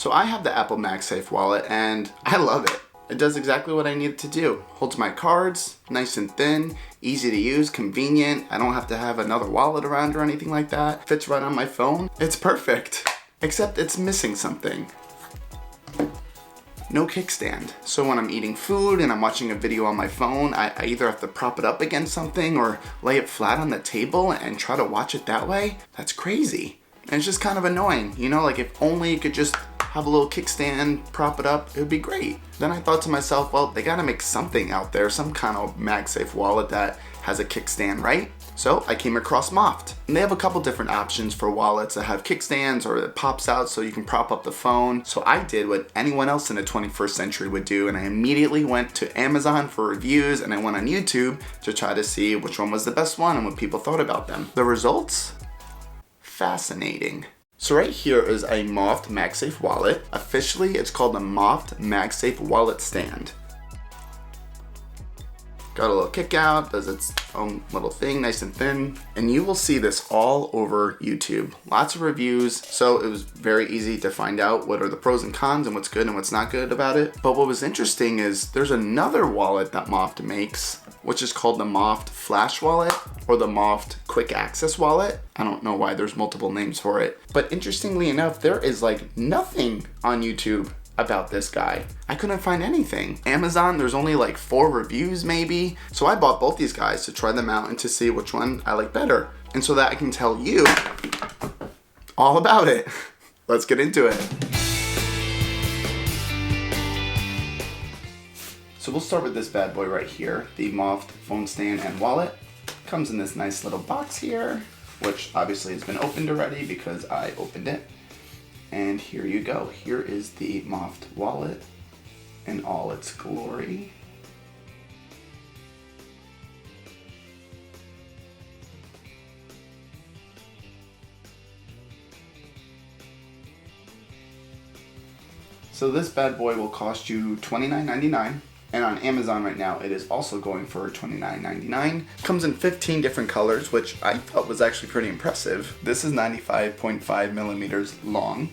So I have the Apple MagSafe wallet and I love it. It does exactly what I need it to do. Holds my cards, nice and thin, easy to use, convenient. I don't have to have another wallet around or anything like that. Fits right on my phone. It's perfect, except it's missing something. No kickstand. So when I'm eating food and I'm watching a video on my phone, I either have to prop it up against something or lay it flat on the table and try to watch it that way. That's crazy. And it's just kind of annoying. You know, like if only you could just have a little kickstand, prop it up, it would be great. Then I thought to myself, well, they gotta make something out there, some kind of MagSafe wallet that has a kickstand, right? So I came across MOFT. And they have a couple different options for wallets that have kickstands or it pops out so you can prop up the phone. So I did what anyone else in the 21st century would do, and I immediately went to Amazon for reviews and I went on YouTube to try to see which one was the best one and what people thought about them. The results? Fascinating. So right here is a MOFT MagSafe wallet. Officially, it's called the MOFT MagSafe Wallet Stand. Got a little kick out, does its own little thing, nice and thin. And you will see this all over YouTube. Lots of reviews, so it was very easy to find out what are the pros and cons and what's good and what's not good about it. But what was interesting is there's another wallet that MOFT makes, which is called the MOFT Flash wallet or the MOFT Quick Access wallet. I don't know why there's multiple names for it. But interestingly enough, there is like nothing on YouTube about this guy. I couldn't find anything. Amazon, there's only like 4 reviews maybe. So I bought both these guys to try them out and to see which one I like better. And so that I can tell you all about it. Let's get into it. So we'll start with this bad boy right here, the MOFT phone stand and wallet. Comes in this nice little box here, which obviously has been opened already because I opened it. And here you go. Here is the MOFT wallet in all its glory. So this bad boy will cost you $29.99. And on Amazon right now, it is also going for $29.99. Comes in 15 different colors, which I thought was actually pretty impressive. This is 95.5 millimeters long,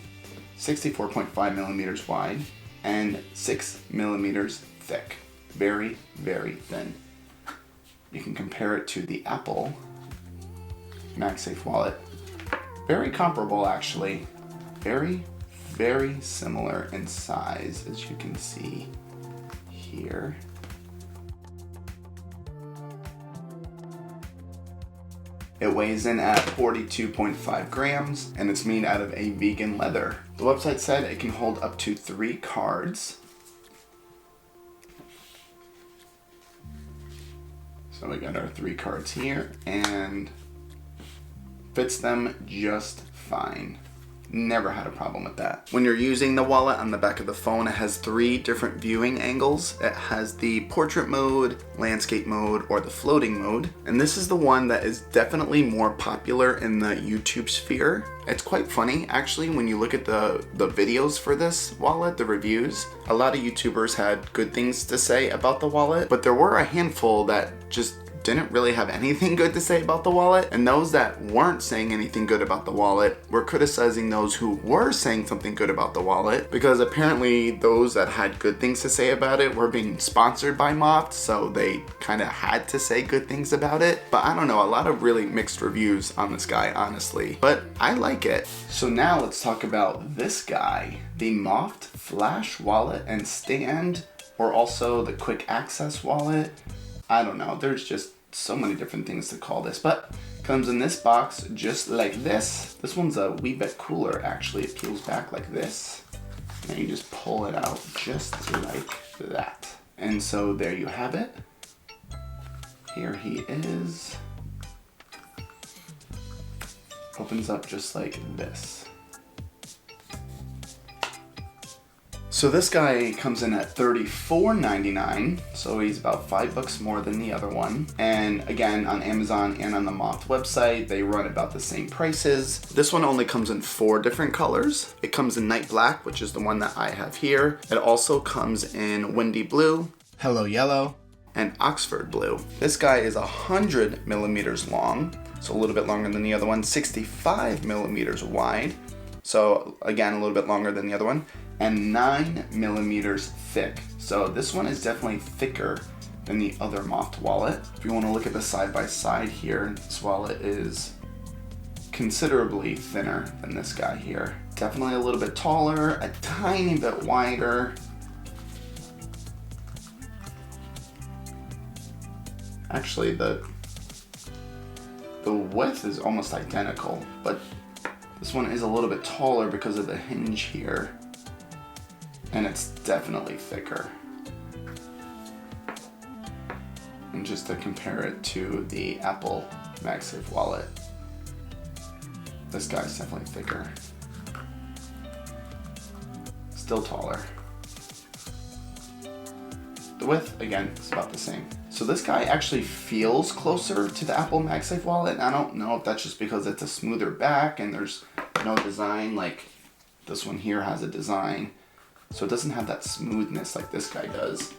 64.5 millimeters wide, and 6 millimeters thick. Very, very thin. You can compare it to the Apple MagSafe wallet. Very comparable, actually. Very, very similar in size, as you can see here. It weighs in at 42.5 grams and it's made out of a vegan leather. The website said it can hold up to 3 cards. So we got our 3 cards here and fits them just fine. Never had a problem with that. When you're using the wallet on the back of the phone, it has 3 different viewing angles. It has the portrait mode, landscape mode, or the floating mode. And this is the one that is definitely more popular in the YouTube sphere. It's quite funny, actually, when you look at the videos for this wallet, the reviews. A lot of YouTubers had good things to say about the wallet, but there were a handful that just didn't really have anything good to say about the wallet, and those that weren't saying anything good about the wallet were criticizing those who were saying something good about the wallet, because apparently those that had good things to say about it were being sponsored by MOFT, so they kind of had to say good things about it. But I don't know, a lot of really mixed reviews on this guy, honestly, but I like it. So now let's talk about this guy, the MOFT Flash wallet and stand, or also the Quick Access wallet. I don't know, there's just so many different things to call this, but comes in this box just like this. This one's a wee bit cooler, actually. It peels back like this, and you just pull it out just like that. And so there you have it. Here he is. Opens up just like this. So this guy comes in at $34.99, so he's about $5 more than the other one. And again, on Amazon and on the MOFT website, they run about the same prices. This one only comes in 4 different colors. It comes in night black, which is the one that I have here. It also comes in windy blue, hello yellow, and Oxford blue. This guy is 100 millimeters long, so a little bit longer than the other one, 65 millimeters wide, So again, a little bit longer than the other one, and 9 millimeters thick. So this one is definitely thicker than the other MOFT wallet. If you want to look at the side by side here, this wallet is considerably thinner than this guy here. Definitely a little bit taller, a tiny bit wider. Actually, the width is almost identical, but this one is a little bit taller because of the hinge here, and it's definitely thicker. And just to compare it to the Apple MagSafe wallet, this guy's definitely thicker. Still taller. The width, again, is about the same. So this guy actually feels closer to the Apple MagSafe wallet. I don't know if that's just because it's a smoother back and there's no design, like this one here has a design. So it doesn't have that smoothness like this guy does.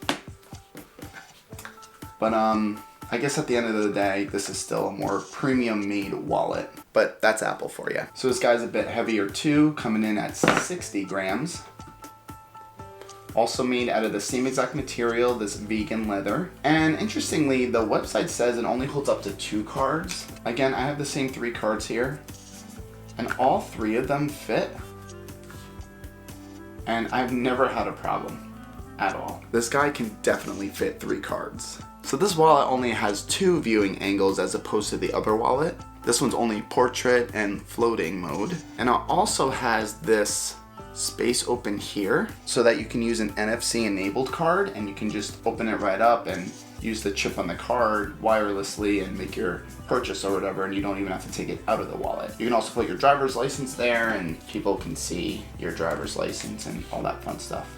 But I guess at the end of the day, this is still a more premium made wallet, but that's Apple for you. So this guy's a bit heavier too, coming in at 60 grams. Also made out of the same exact material, this vegan leather. And interestingly, the website says it only holds up to 2 cards. Again, I have the same 3 cards here, and all 3 of them fit. And I've never had a problem at all. This guy can definitely fit 3 cards. So this wallet only has 2 viewing angles as opposed to the other wallet. This one's only portrait and floating mode. And it also has this space open here so that you can use an NFC enabled card, and you can just open it right up and use the chip on the card wirelessly and make your purchase or whatever, and you don't even have to take it out of the wallet. You can also put your driver's license there and people can see your driver's license and all that fun stuff.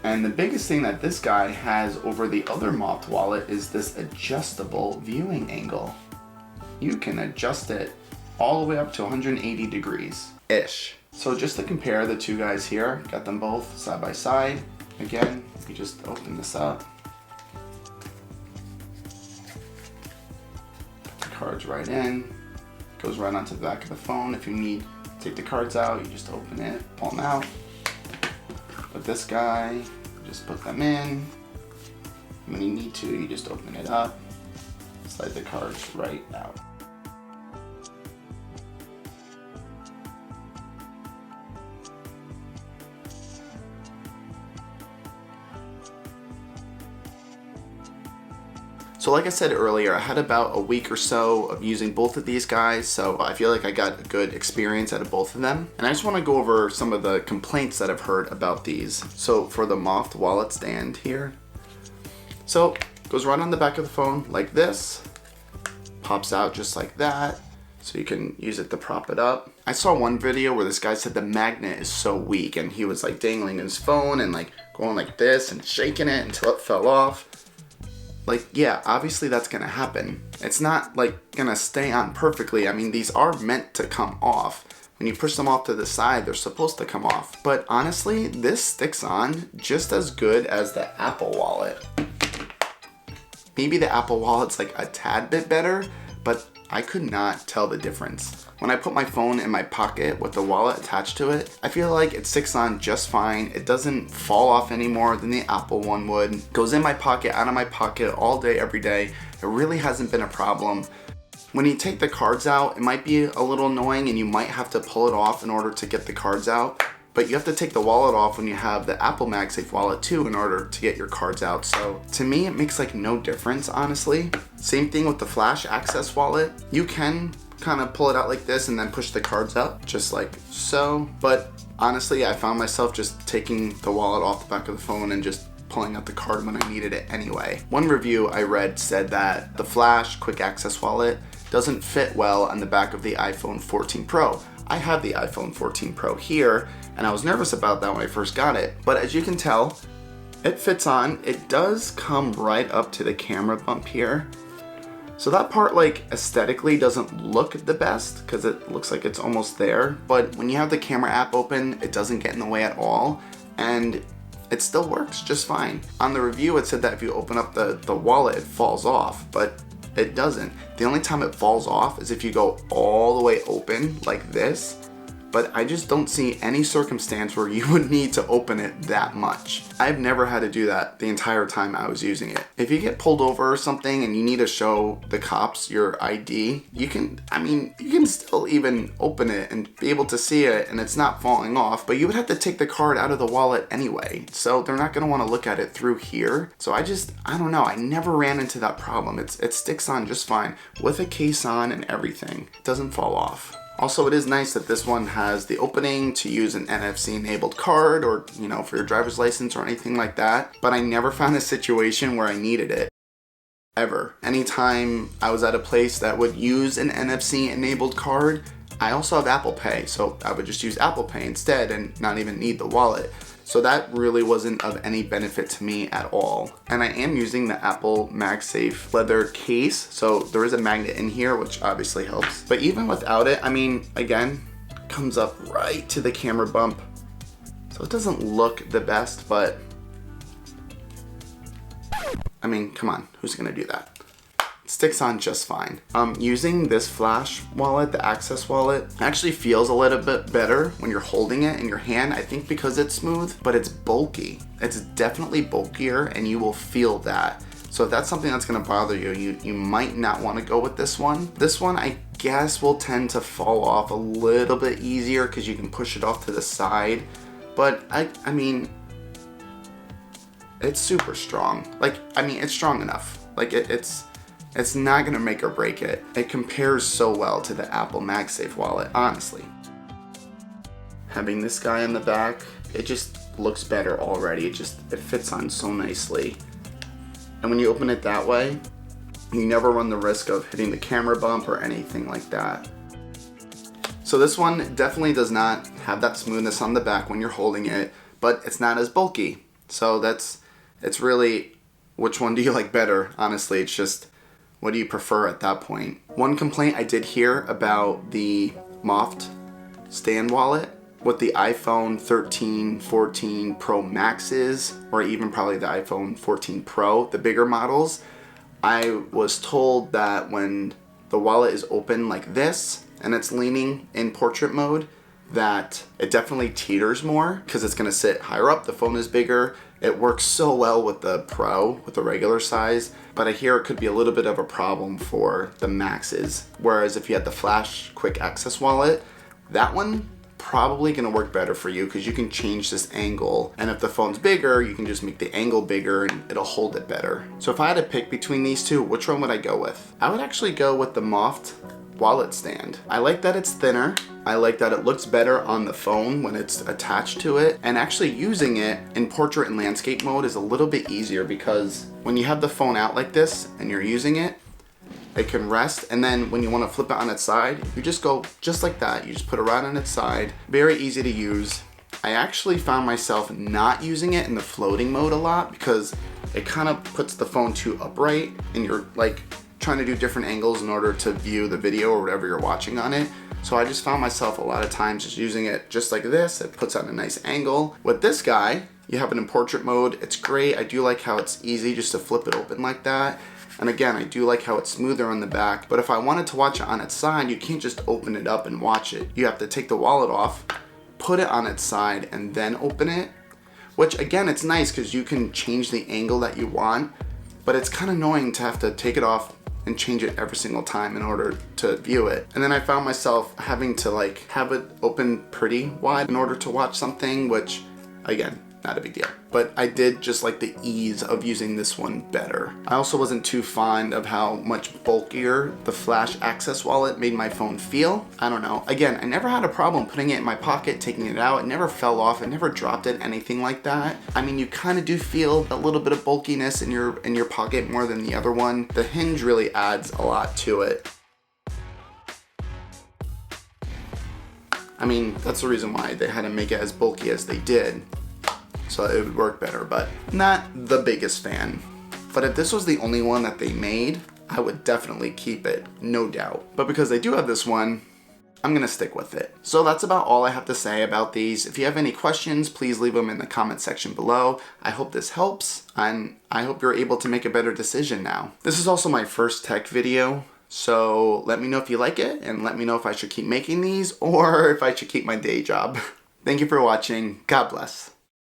And the biggest thing that this guy has over the other MOFT wallet is this adjustable viewing angle. You can adjust it all the way up to 180 degrees-ish. So just to compare the 2 guys here, got them both side by side. Again, you just open this up. Put the cards right in. Goes right onto the back of the phone. If you need to take the cards out, you just open it, pull them out. With this guy, just put them in. When you need to, you just open it up, slide the cards right out. So like I said earlier, I had about a week or so of using both of these guys, so I feel like I got a good experience out of both of them. And I just want to go over some of the complaints that I've heard about these. So for the MOFT wallet stand here, so it goes right on the back of the phone like this, pops out just like that, so you can use it to prop it up. I saw one video where this guy said the magnet is so weak, and he was like dangling his phone and like going like this and shaking it until it fell off. Like, yeah, obviously that's gonna happen. It's not like gonna stay on perfectly. I mean, these are meant to come off. When you push them off to the side, they're supposed to come off. But honestly, this sticks on just as good as the Apple Wallet. Maybe the Apple Wallet's like a tad bit better, but I could not tell the difference. When I put my phone in my pocket with the wallet attached to it, I feel like it sticks on just fine. It doesn't fall off any more than the Apple one would. It goes in my pocket, out of my pocket all day, every day. It really hasn't been a problem. When you take the cards out, it might be a little annoying and you might have to pull it off in order to get the cards out. But you have to take the wallet off when you have the Apple MagSafe wallet too in order to get your cards out. So to me, it makes like no difference, honestly. Same thing with the Flash Access wallet. You can kind of pull it out like this and then push the cards up just like so. But honestly, I found myself just taking the wallet off the back of the phone and just pulling out the card when I needed it anyway. One review I read said that the Flash Quick Access wallet doesn't fit well on the back of the iPhone 14 Pro. I have the iPhone 14 Pro here, and I was nervous about that when I first got it. But as you can tell, it fits on. It does come right up to the camera bump here. So that part, like, aesthetically doesn't look the best because it looks like it's almost there. But when you have the camera app open, it doesn't get in the way at all, and it still works just fine. On the review, it said that if you open up the wallet, it falls off, but it doesn't. The only time it falls off is if you go all the way open like this, but I just don't see any circumstance where you would need to open it that much. I've never had to do that the entire time I was using it. If you get pulled over or something and you need to show the cops your ID, you can still even open it and be able to see it and it's not falling off, but you would have to take the card out of the wallet anyway. So they're not gonna wanna look at it through here. So I don't know, I never ran into that problem. It sticks on just fine with a case on and everything. It doesn't fall off. Also, it is nice that this one has the opening to use an NFC enabled card or, for your driver's license or anything like that. But I never found a situation where I needed it. Ever. Anytime I was at a place that would use an NFC enabled card, I also have Apple Pay. So I would just use Apple Pay instead and not even need the wallet. So that really wasn't of any benefit to me at all. And I am using the Apple MagSafe leather case. So there is a magnet in here, which obviously helps. But even without it, again, comes up right to the camera bump. So it doesn't look the best, but come on, who's gonna do that? Sticks on just fine. Using this Flash wallet, the Access wallet, actually feels a little bit better when you're holding it in your hand. I think because it's smooth, but it's bulky. It's definitely bulkier and you will feel that. So if that's something that's gonna bother you, you might not wanna go with this one. This one, I guess, will tend to fall off a little bit easier because you can push it off to the side. But it's super strong. It's strong enough. It's not gonna make or break it. It compares so well to the Apple MagSafe wallet, honestly. Having this guy on the back, it just looks better already. It fits on so nicely. And when you open it that way, you never run the risk of hitting the camera bump or anything like that. So this one definitely does not have that smoothness on the back when you're holding it, but it's not as bulky. So it's really, which one do you like better? Honestly, it's just, what do you prefer at that point? One complaint I did hear about the MOFT stand wallet with the iPhone 13, 14 Pro Maxes, or even probably the iPhone 14 Pro, the bigger models, I was told that when the wallet is open like this and it's leaning in portrait mode, that it definitely teeters more because it's gonna sit higher up, the phone is bigger. It works so well with the Pro, with the regular size, but I hear it could be a little bit of a problem for the Maxes. Whereas if you had the Flash Quick Access wallet, that one probably gonna work better for you because you can change this angle. And if the phone's bigger, you can just make the angle bigger and it'll hold it better. So if I had to pick between these two, which one would I go with? I would actually go with the MOFT wallet stand. I like that it's thinner. I like that it looks better on the phone when it's attached to it. And actually using it in portrait and landscape mode is a little bit easier because when you have the phone out like this and you're using it, it can rest. And then when you want to flip it on its side, you just go just like that. You just put it right on its side. Very easy to use. I actually found myself not using it in the floating mode a lot because it kind of puts the phone too upright and you're like trying to do different angles in order to view the video or whatever you're watching on it. So I just found myself a lot of times just using it just like this. It puts on a nice angle. With this guy, you have it in portrait mode. It's great. I do like how it's easy just to flip it open like that. And again, I do like how it's smoother on the back. But if I wanted to watch it on its side, you can't just open it up and watch it. You have to take the wallet off, put it on its side, and then open it. Which again, it's nice because you can change the angle that you want. But it's kind of annoying to have to take it off and change it every single time in order to view it. And then I found myself having to have it open pretty wide in order to watch something, which again, not a big deal. But I did just like the ease of using this one better. I also wasn't too fond of how much bulkier the Flash Access wallet made my phone feel. I don't know. Again, I never had a problem putting it in my pocket, taking it out. It never fell off. It never dropped it, anything like that. You kind of do feel a little bit of bulkiness in your pocket more than the other one. The hinge really adds a lot to it. That's the reason why they had to make it as bulky as they did, so it would work better, but not the biggest fan. But if this was the only one that they made, I would definitely keep it, no doubt. But because they do have this one, I'm gonna stick with it. So that's about all I have to say about these. If you have any questions, please leave them in the comment section below. I hope this helps, and I hope you're able to make a better decision now. This is also my first tech video, So let me know if you like it, and let me know if I should keep making these or if I should keep my day job. Thank you for watching. God bless.